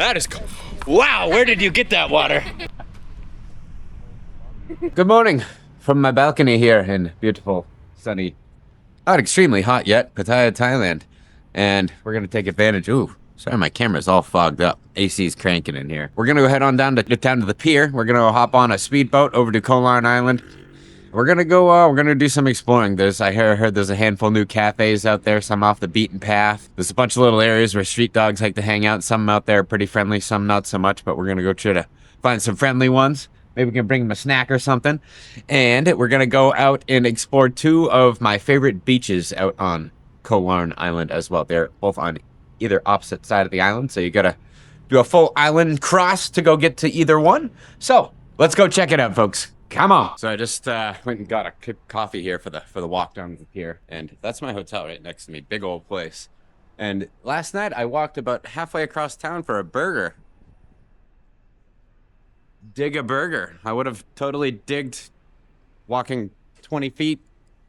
That is cool. Wow, where did you get that water? Good morning from my balcony here in beautiful, sunny, not extremely hot yet, Pattaya, Thailand. And we're going to take advantage. Ooh, sorry, my camera's all fogged up. AC's cranking in here. We're going to go head on down to the pier. We're going to hop on a speedboat over to Koh Larn Island. We're going to go, we're going to do some exploring. I heard there's a handful of new cafes out there, some off the beaten path. There's a bunch of little areas where street dogs like to hang out. Some out there are pretty friendly, some not so much, but we're going to go try to find some friendly ones. Maybe we can bring them a snack or something. And we're going to go out and explore two of my favorite beaches out on Koh Larn Island as well. They're both on either opposite side of the island, so you got to do a full island cross to go get to either one. So let's go check it out, folks. Come on. So I just went and got a coffee here for the walk down the pier, and that's my hotel right next to me. Big old place. And last night I walked about halfway across town for a burger. Dig a burger. I would have totally digged walking 20 feet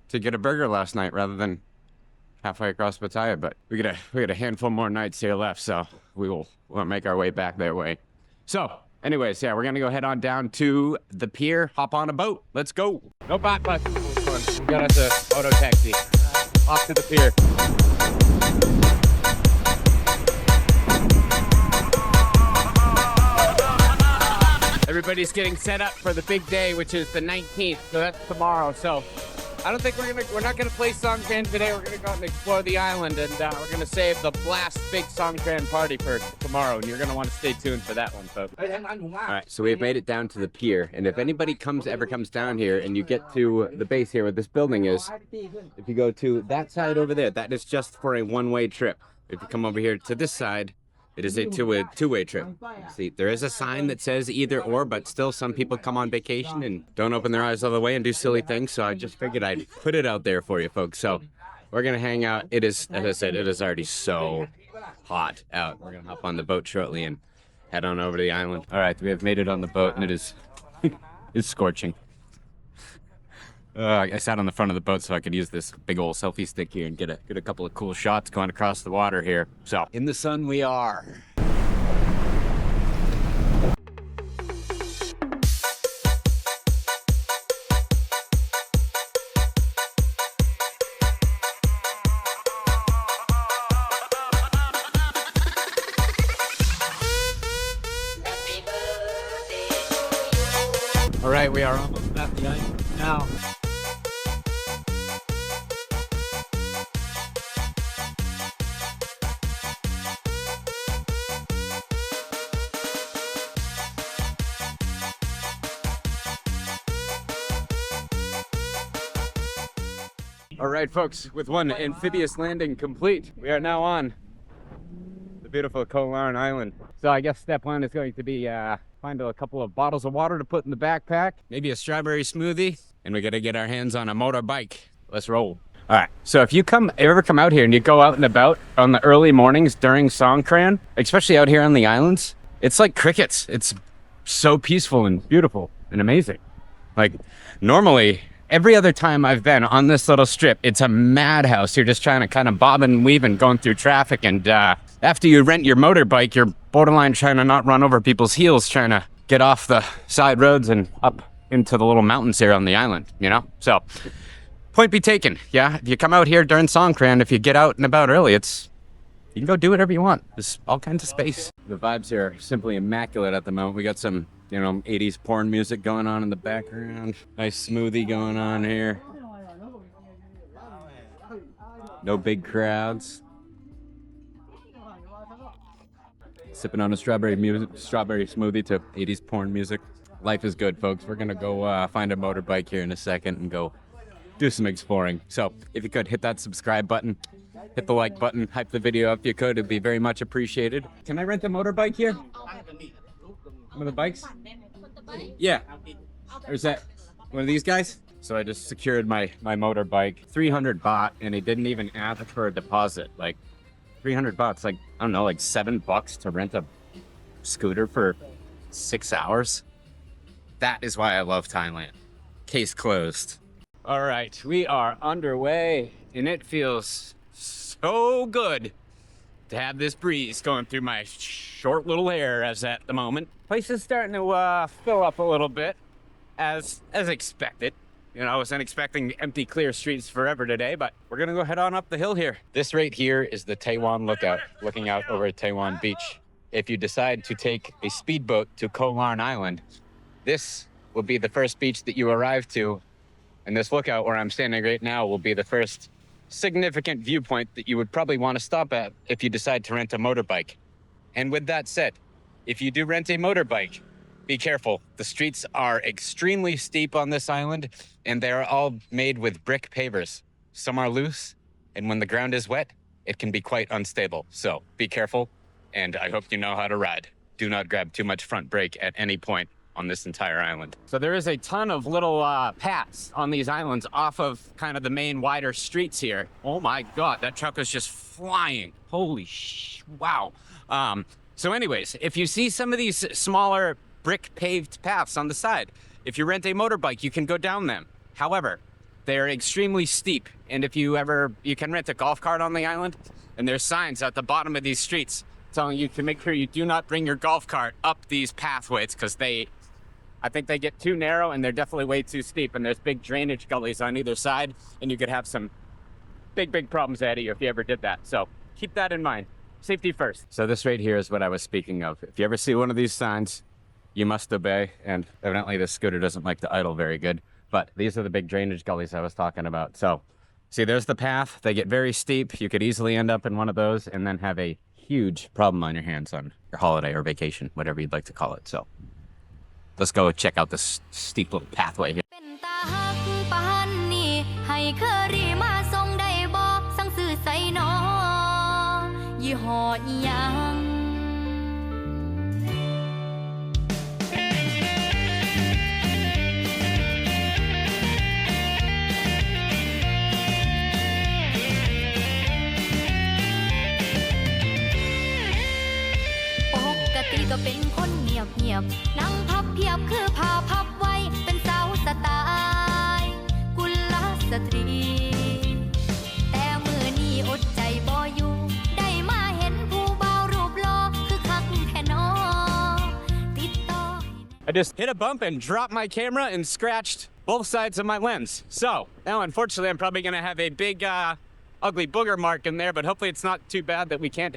to get a burger last night rather than halfway across Pattaya, but we got a handful more nights here left, so we'll make our way back their way. So anyways, yeah, we're gonna go head on down to the pier, hop on a boat. Let's go. No bot bus. We got us a auto taxi. Off to the pier. Everybody's getting set up for the big day, which is the 19th, so that's tomorrow. So I don't think we're not gonna play Songkran today. We're gonna go out and explore the island, and we're gonna save the blast big Songkran party for tomorrow, and you're gonna want to stay tuned for that one, folks. All right, so we've made it down to the pier, and if anybody ever comes down here and you get to the base here where this building is, if you go to that side over there, that is just for a one-way trip. If you come over here to this side, it is a two-way trip. See, there is a sign that says either or, but still some people come on vacation and don't open their eyes all the way and do silly things, so I just figured I'd put it out there for you folks. So we're gonna hang out. It is, as I said, it is already so hot out. We're gonna hop on the boat shortly and head on over to the island. All right, we have made it on the boat, and it is it's scorching. I sat on the front of the boat so I could use this big old selfie stick here and get a couple of cool shots going across the water here. So in the sun we are. All right, we are almost at the island now. All right, folks, with one amphibious landing complete, we are now on the beautiful Koh Larn Island. So I guess step one is going to be find a couple of bottles of water to put in the backpack, maybe a strawberry smoothie, and we gotta get our hands on a motorbike. Let's roll. All right, so if you ever come out here and you go out and about on the early mornings during Songkran, especially out here on the islands, it's like crickets. It's so peaceful and beautiful and amazing. Like normally, every other time I've been on this little strip, it's a madhouse. You're just trying to kind of bob and weave and going through traffic. And after you rent your motorbike, you're borderline trying to not run over people's heels, trying to get off the side roads and up into the little mountains here on the island, you know? So, point be taken. Yeah, if you come out here during Songkran, if you get out and about early, you can go do whatever you want. There's all kinds of space. The vibes here are simply immaculate at the moment. We got some 80s porn music going on in the background. Nice smoothie going on here. No big crowds. Sipping on a strawberry smoothie to 80s porn music. Life is good, folks. We're gonna go find a motorbike here in a second and go do some exploring. So if you could hit that subscribe button, hit the like button, hype the video up if you could, it'd be very much appreciated. Can I rent a motorbike here? One of the bikes? Yeah. Or is that one of these guys? So I just secured my motorbike, 300 baht, and it didn't even ask for a deposit. Like 300 baht, like, I don't know, like $7 to rent a scooter for 6 hours. That is why I love Thailand. Case closed. All right, we are underway, and it feels so good to have this breeze going through my short little hair as at the moment. Place is starting to fill up a little bit, as expected. You know, I wasn't expecting empty, clear streets forever today, but we're gonna go head on up the hill here. This right here is the Taiwan Lookout, looking out over Taiwan Beach. If you decide to take a speedboat to Koh Larn Island, this will be the first beach that you arrive to, and this lookout where I'm standing right now will be the first significant viewpoint that you would probably want to stop at if you decide to rent a motorbike. And with that said, if you do rent a motorbike, be careful. The streets are extremely steep on this island, and they are all made with brick pavers. Some are loose, and when the ground is wet, it can be quite unstable. So be careful, and I hope you know how to ride. Do not grab too much front brake at any point on this entire island. So there is a ton of little paths on these islands off of kind of the main wider streets here. Oh my God, that truck was just flying. Holy wow. So anyways, if you see some of these smaller brick paved paths on the side, if you rent a motorbike, you can go down them. However, they're extremely steep. And if you can rent a golf cart on the island, and there's signs at the bottom of these streets telling you to make sure you do not bring your golf cart up these pathways, because I think they get too narrow and they're definitely way too steep, and there's big drainage gullies on either side, and you could have some big problems ahead of you if you ever did that. So keep that in mind. Safety first. So this right here is what I was speaking of. If you ever see one of these signs, you must obey, and evidently this scooter doesn't like to idle very good, but these are the big drainage gullies I was talking about. So see, there's the path. They get very steep. You could easily end up in one of those and then have a huge problem on your hands on your holiday or vacation, whatever you'd like to call it. So let's go check out this steep little pathway here. I just hit a bump and dropped my camera and scratched both sides of my lens. So now, unfortunately, I'm probably gonna have a big, ugly booger mark in there, but hopefully it's not too bad that we can't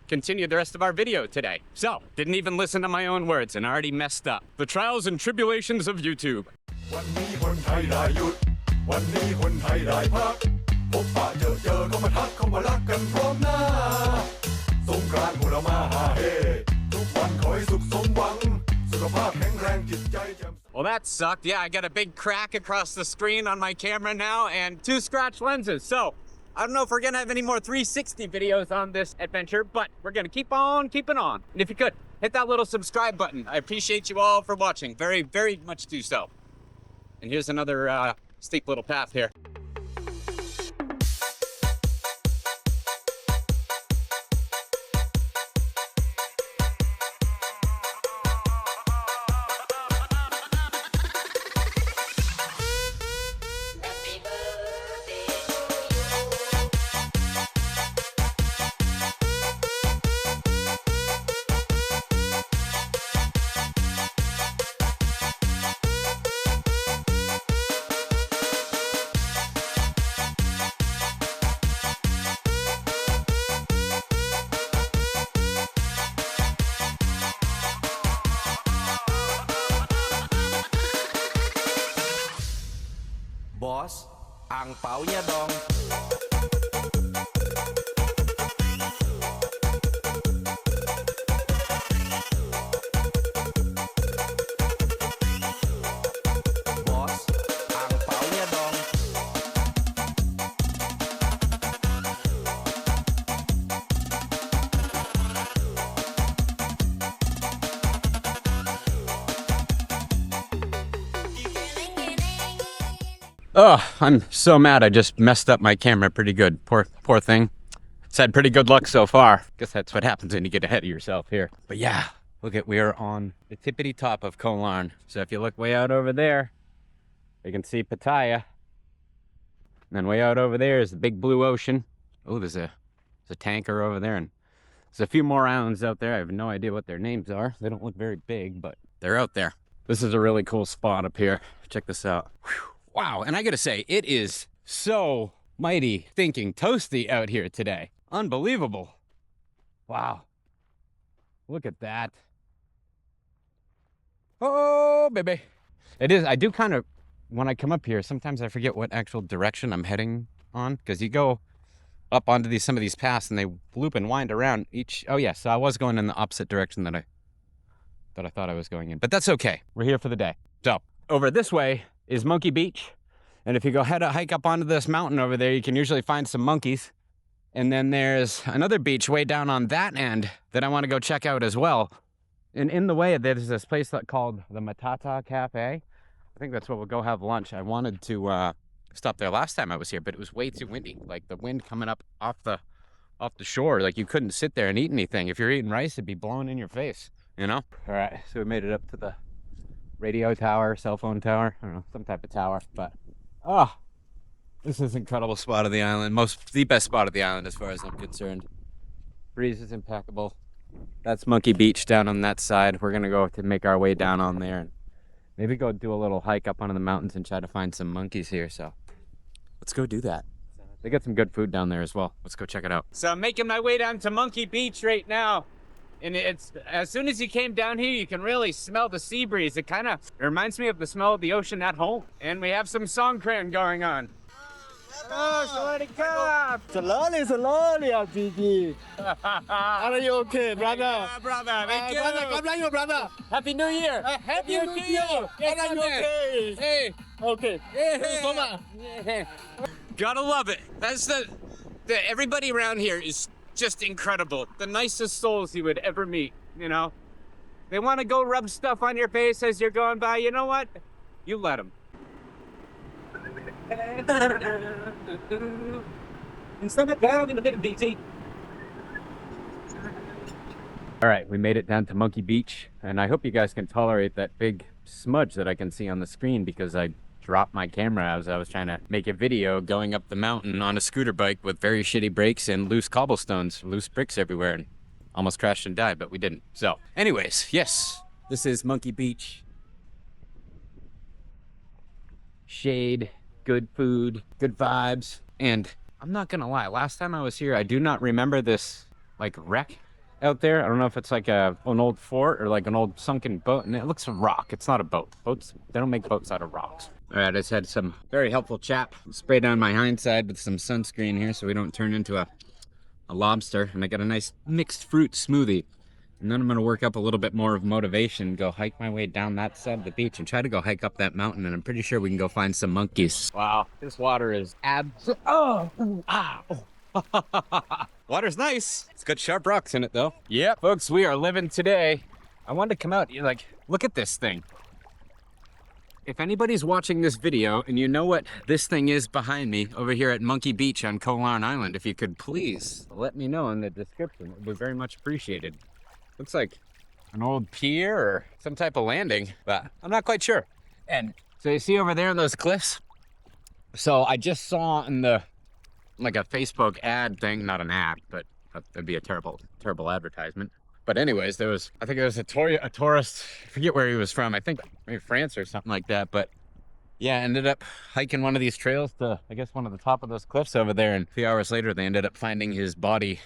continue the rest of our video today. So, didn't even listen to my own words and already messed up. The trials and tribulations of YouTube. Well, that sucked. Yeah, I got a big crack across the screen on my camera now and 2 scratched lenses. So I don't know if we're gonna have any more 360 videos on this adventure, but we're gonna keep on keeping on. And if you could, hit that little subscribe button. I appreciate you all for watching. Very, very much do so. And here's another steep little path here. Boss, ang pao niya dong. Boss, ang pao niya dong. Oh, I'm so mad I just messed up my camera pretty good. Poor thing. It's had pretty good luck so far. Guess that's what happens when you get ahead of yourself here. But yeah, look at, we are on the tippity top of Koh Larn. So if you look way out over there, you can see Pattaya. And then way out over there is the big blue ocean. Oh, there's a There's a tanker over there, and there's a few more islands out there. I have no idea what their names are. They don't look very big, but they're out there. This is a really cool spot up here. Check this out. Whew. Wow, and I gotta say, it is so mighty stinking toasty out here today. Unbelievable. Wow. Look at that. Oh, baby. It is, I do kind of, when I come up here, sometimes I forget what actual direction I'm heading on, because you go up onto some of these paths and they loop and wind around each. Oh yeah, so I was going in the opposite direction that I thought I was going in, but that's okay. We're here for the day. So over this way is Monkey Beach, and if you go hike up onto this mountain over there, you can usually find some monkeys. And then there's another beach way down on that end that I want to go check out as well. And in the way, there's this place called the Matata Cafe. I think that's where we'll go have lunch. I wanted to stop there last time I was here, but it was way too windy. Like the wind coming up off the shore, like you couldn't sit there and eat anything. If you're eating rice, it'd be blowing in your face, you know? All right, so we made it up to the radio tower, cell phone tower. I don't know, some type of tower, but this is an incredible spot of the island. The best spot of the island as far as I'm concerned. Breeze is impeccable. That's Monkey Beach down on that side. We're gonna go to make our way down on there and maybe go do a little hike up onto the mountains and try to find some monkeys here. So let's go do that. They got some good food down there as well. Let's go check it out. So I'm making my way down to Monkey Beach right now. And it's, as soon as you came down here, you can really smell the sea breeze. It kind of reminds me of the smell of the ocean at home. And we have some Songkran going on. Oh, Sawadee-ka! Slowly, Gigi. Are you okay, brother? Yeah, brother. Thank you. Brother, God bless you, brother. Happy New Year. Happy New Year. Yes, Are you okay? Hey. Okay. Thank you so much. Gotta love it. That's the everybody around here is just incredible. The nicest souls you would ever meet, you know? They want to go rub stuff on your face as you're going by. You know what? You let them. All right, we made it down to Monkey Beach, and I hope you guys can tolerate that big smudge that I can see on the screen because I dropped my camera as I was trying to make a video going up the mountain on a scooter bike with very shitty brakes and loose cobblestones, loose bricks everywhere, and almost crashed and died, but we didn't. So, anyways, yes, this is Monkey Beach. Shade, good food, good vibes, and I'm not gonna lie, last time I was here, I do not remember this, like, wreck out there. I don't know if it's like an old fort or like an old sunken boat, and it looks a rock. It's not a boat. Boats, they don't make boats out of rocks. All right, I just had some very helpful chap spray down my hindside with some sunscreen here so we don't turn into a lobster, and I got a nice mixed fruit smoothie. And then I'm gonna work up a little bit more of motivation, go hike my way down that side of the beach and try to go hike up that mountain, and I'm pretty sure we can go find some monkeys. Wow, this water is Water's nice. It's got sharp rocks in it though. Yeah, folks, we are living today. I wanted to come out, like, look at this thing. If anybody's watching this video and you know what this thing is behind me over here at Monkey Beach on Koh Larn Island, if you could please let me know in the description, it would be very much appreciated. Looks like an old pier or some type of landing, but I'm not quite sure. And so you see over there on those cliffs? So I just saw in the, like a Facebook ad thing, not an ad, but that'd be a terrible advertisement. But anyways, there was, I think it was a tourist, I forget where he was from, I think maybe France or something like that, but yeah, ended up hiking one of these trails to, I guess, one of the top of those cliffs over there, and a few hours later they ended up finding his body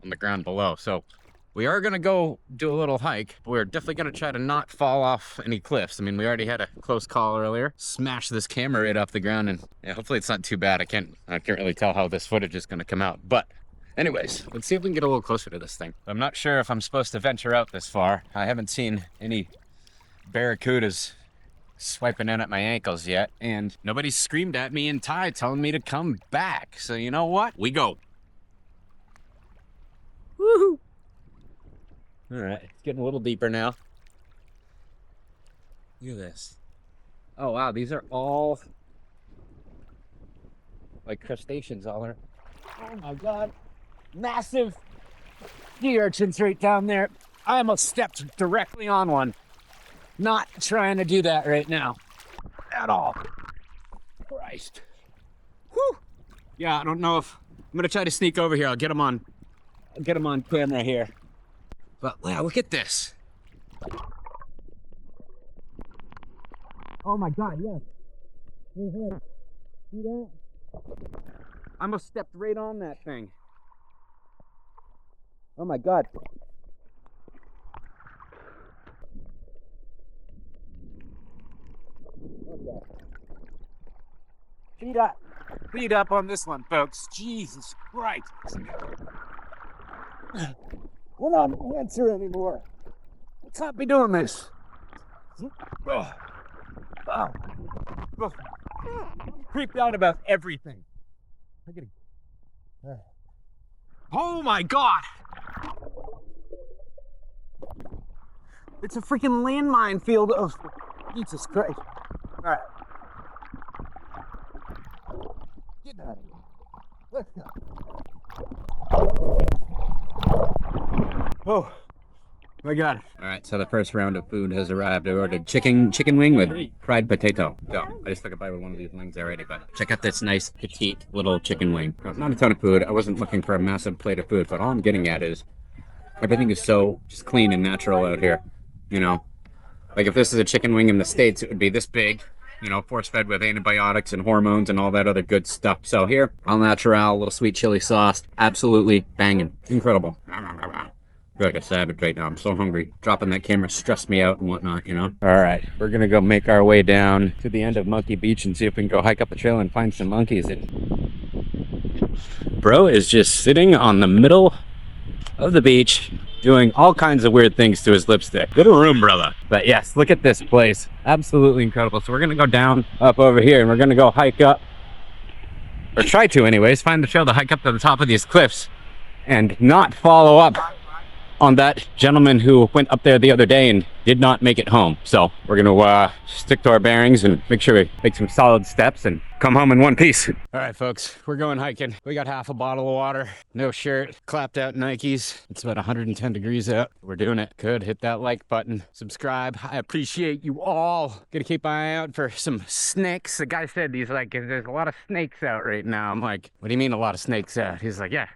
on the ground below. So we are gonna go do a little hike, but we're definitely gonna try to not fall off any cliffs. I mean, we already had a close call earlier, smashed this camera right off the ground, and yeah, hopefully it's not too bad. I can't really tell how this footage is gonna come out, but anyways, let's see if we can get a little closer to this thing. I'm not sure if I'm supposed to venture out this far. I haven't seen any barracudas swiping in at my ankles yet, and nobody's screamed at me in Thai telling me to come back. So you know what? We go. Woohoo! All right, it's getting a little deeper now. Look at this. Oh wow, these are all like crustaceans all around. Oh my God. Massive sea urchins right down there. I almost stepped directly on one. Not trying to do that right now at all. Christ. Whew. Yeah, I don't know if I'm gonna try to sneak over here. I'll get him on camera here. But yeah, look at this. Oh my God, yes. See that? I almost stepped right on that thing. Oh my God. Okay. Feed up on this one, folks. Jesus Christ. We're not an answer anymore. Let's not be doing this. Oh. Oh. Oh. Creeped out about everything. Oh my God! It's a freaking landmine field of Jesus Christ. All right. Get out of here. Let's go. Oh my God. All right, so the first round of food has arrived. I ordered chicken wing with fried potato. So I just took a bite with one of these wings already, but check out this nice petite little chicken wing. Not a ton of food. I wasn't looking for a massive plate of food, but all I'm getting at is everything is so just clean and natural out here, you know? Like if this is a chicken wing in the States, it would be this big, you know, force-fed with antibiotics and hormones and all that other good stuff. So here, all natural, little sweet chili sauce, absolutely banging. Incredible. I feel like a savage right now. I'm so hungry. Dropping that camera stressed me out and whatnot, you know? All right, we're gonna go make our way down to the end of Monkey Beach and see if we can go hike up the trail and find some monkeys. Bro is just sitting on the middle of the beach doing all kinds of weird things to his lipstick. Good room, brother. But yes, look at this place. Absolutely incredible. So we're gonna go down up over here and we're gonna go hike up, or try to anyways, find the trail to hike up to the top of these cliffs and not follow up on that gentleman who went up there the other day and did not make it home. So we're gonna stick to our bearings and make sure we make some solid steps and come home in one piece. All right, folks, we're going hiking. We got half a bottle of water, no shirt, clapped out Nikes. It's about 110 degrees out. We're doing it. Good, hit that like button, subscribe. I appreciate you all. Gonna keep an eye out for some snakes. The guy said, he's like, there's a lot of snakes out right now. I'm like, what do you mean a lot of snakes out? He's like, yeah.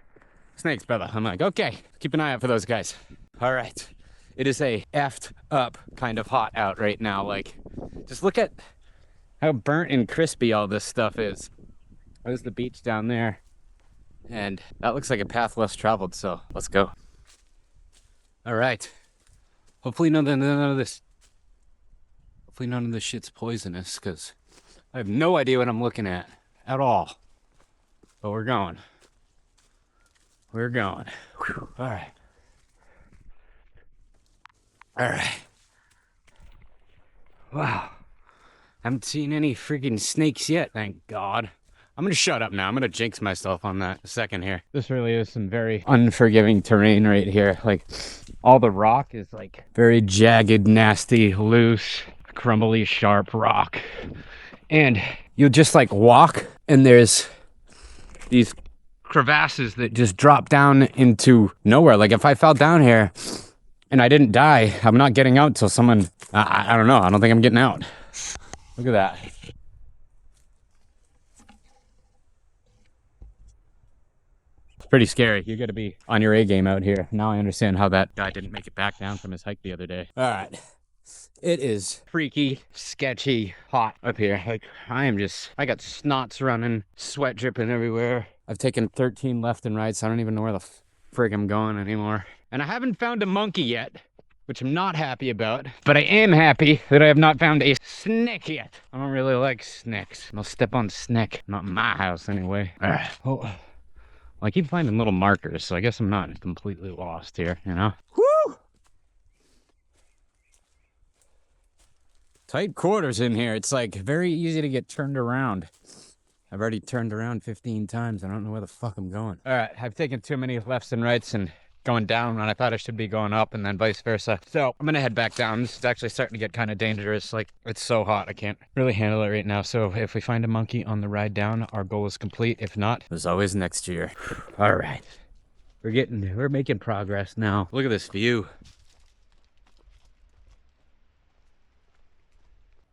Snakes, brother. I'm like, okay, keep an eye out for those guys. All right. It is a effed up kind of hot out right now. Like, just look at how burnt and crispy all this stuff is. There's the beach down there. And that looks like a path less traveled, so let's go. All right. Hopefully none of this shit's poisonous, because I have no idea what I'm looking at all. But we're going. We're going. Whew. All right. All right. Wow. Haven't seen any freaking snakes yet, thank God. I'm gonna shut up now. I'm gonna jinx myself on that a second here. This really is some very unforgiving terrain right here. Like, all the rock is like very jagged, nasty, loose, crumbly, sharp rock. And you'll just like walk and there's these crevasses that just drop down into nowhere. Like if I fell down here and I didn't die, I'm not getting out till someone, I don't know. I don't think I'm getting out. Look at that. It's pretty scary. You got to be on your A game out here. Now I understand how that guy didn't make it back down from his hike the other day. All right. It is freaky, sketchy, hot up here. Like, I got snots running, sweat dripping everywhere. I've taken 13 left and rights. I don't even know where the frig I'm going anymore. And I haven't found a monkey yet, which I'm not happy about. But I am happy that I have not found a snake yet. I don't really like snakes. I'll step on snake. Not in my house anyway. All right. Oh. Well, I keep finding little markers, so I guess I'm not completely lost here, you know? Woo! Tight quarters in here. It's like very easy to get turned around. I've already turned around 15 times. I don't know where the fuck I'm going. All right, I've taken too many lefts and rights and going down when I thought I should be going up, and then vice versa. So I'm gonna head back down. This is actually starting to get kind of dangerous. Like, it's so hot, I can't really handle it right now. So if we find a monkey on the ride down, our goal is complete. If not, there's always next year. All right, we're making progress now. Look at this view.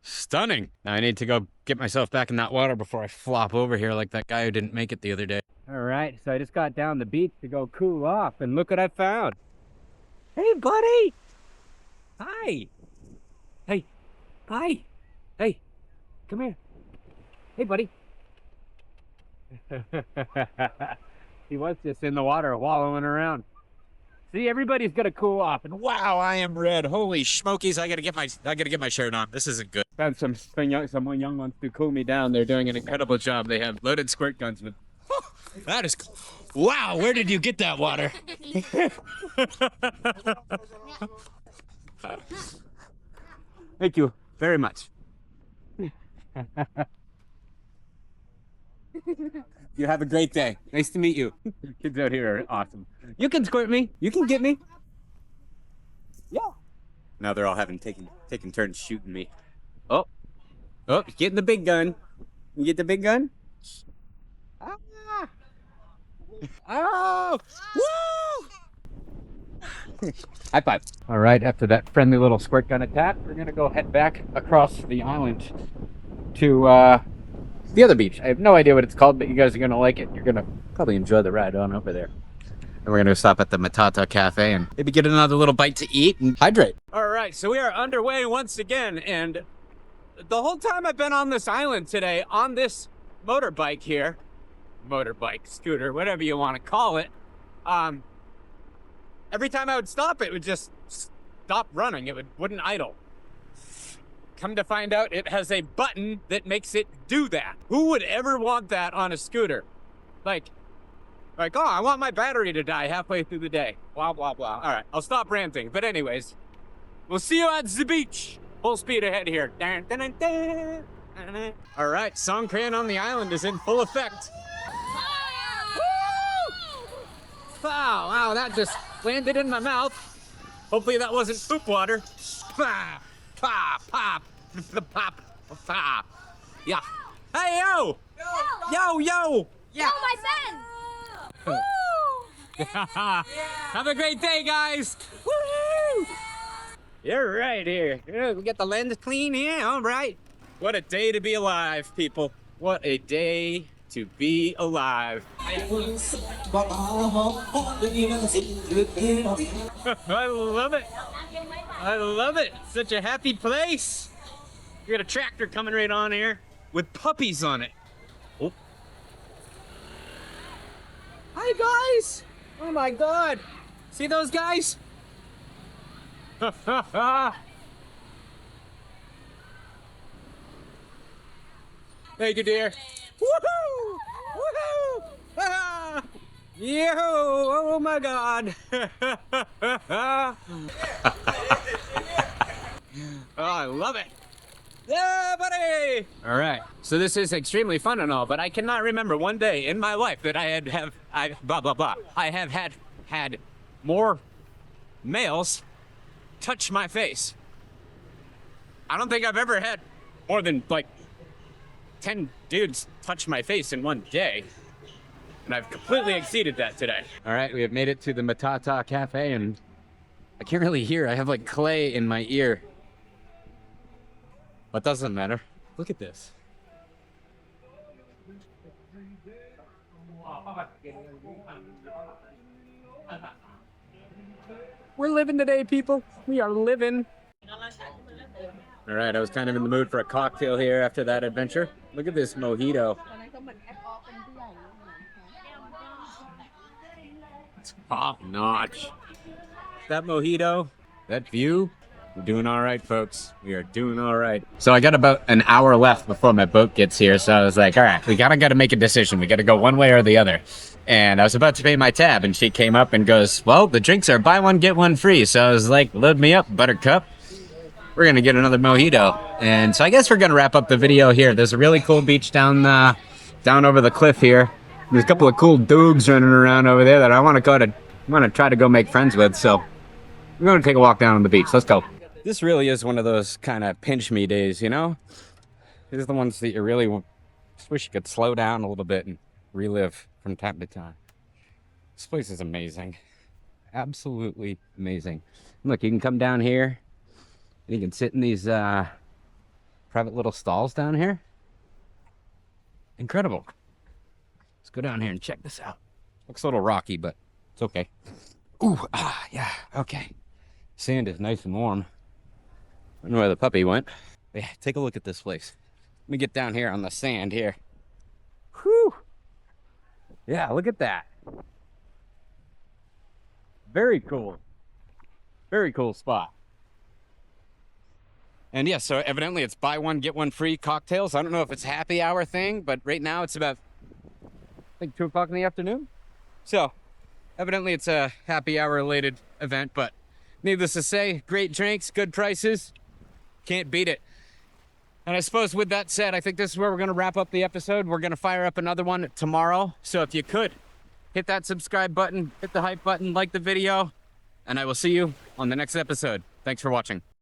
Stunning. Now I need to go get myself back in that water before I flop over here like that guy who didn't make it the other day. All right, so I just got down the beach to go cool off, and look what I found. Hey, buddy. Hi. Hey. Hi. Hey. Come here. Hey, buddy. He was just in the water wallowing around. See, everybody's gonna cool off. And Wow, I am red. Holy smokies! I gotta get my shirt on. This isn't good. found some young ones to cool me down. They're doing an incredible job. They have loaded squirt guns with. That is. Wow, where did you get that water? Thank you very much. You have a great day. Nice to meet you. Kids out here are awesome. You can squirt me. You can get me. Yeah. Now they're all taking turns shooting me. Oh, getting the big gun. You get the big gun? Ah! Oh! Woo! High five. All right, after that friendly little squirt gun attack, we're gonna go head back across the island to the other beach. I have no idea what it's called, but you guys are gonna like it. You're gonna probably enjoy the ride on over there. And we're gonna stop at the Matata Cafe and maybe get another little bite to eat and hydrate. All right, so we are underway once again, and the whole time I've been on this island today, on this motorbike here, scooter, whatever you want to call it, every time I would stop, it would just stop running. It wouldn't idle. Come to find out, it has a button that makes it do that. Who would ever want that on a scooter? Like, oh, I want my battery to die halfway through the day. Blah, blah, blah. All right, I'll stop ranting. But anyways, we'll see you at the beach. Full speed ahead here. Dun, dun, dun, dun. All right, Songkran on the island is in full effect. Wow, wow, that just landed in my mouth. Hopefully that wasn't poop water. Pop, pop, pop, pop, pop. Yeah. Hey, yo! Yo, yo! Yeah. Oh, my son! Woo! Have a great day, guys! Woo! You're right here. Yeah, we got the lens clean here, all right. What a day to be alive, people. What a day to be alive. I love it. I love it. Such a happy place. We got a tractor coming right on here with puppies on it. Oh. Hi, guys. Oh, my God. See those guys? Thank you, dear. Woohoo! Woohoo! Ah! Yo! Oh my God! Oh, I love it! Yeah, buddy! All right. So this is extremely fun and all, but I cannot remember one day in my life that I have had more males touch my face. I don't think I've ever had more than like 10 dudes touch my face in one day. And I've completely exceeded that today. All right, we have made it to the Matata Cafe, and I can't really hear. I have like clay in my ear. But doesn't matter. Look at this. We're living today, people. We are living. All right, I was kind of in the mood for a cocktail here after that adventure. Look at this mojito. It's top notch. That mojito, that view, we're doing all right, folks. We are doing all right. So I got about an hour left before my boat gets here. So I was like, all right, we gotta make a decision. We gotta go one way or the other. And I was about to pay my tab, and she came up and goes, well, the drinks are buy one, get one free. So I was like, load me up, buttercup. We're gonna get another mojito. And so I guess we're gonna wrap up the video here. There's a really cool beach down over the cliff here. There's a couple of cool dudes running around over there that I want to try to go make friends with. So we're gonna take a walk down on the beach. Let's go. This really is one of those kind of pinch me days, you know? These are the ones that you really just wish you could slow down a little bit and relive from time to time. This place is amazing. Absolutely amazing. Look, you can come down here. You can sit in these private little stalls down here. Incredible. Let's go down here and check this out. Looks a little rocky, but it's okay. Ooh, yeah, okay. Sand is nice and warm. I don't know where the puppy went. But yeah, take a look at this place. Let me get down here on the sand here. Whew. Yeah, look at that. Very cool. Very cool spot. And yeah, so evidently it's buy one, get one free cocktails. I don't know if it's a happy hour thing, but right now it's about, I think 2 o'clock in the afternoon. So evidently it's a happy hour related event, but needless to say, great drinks, good prices. Can't beat it. And I suppose with that said, I think this is where we're going to wrap up the episode. We're going to fire up another one tomorrow. So if you could, hit that subscribe button, hit the hype button, like the video, and I will see you on the next episode. Thanks for watching.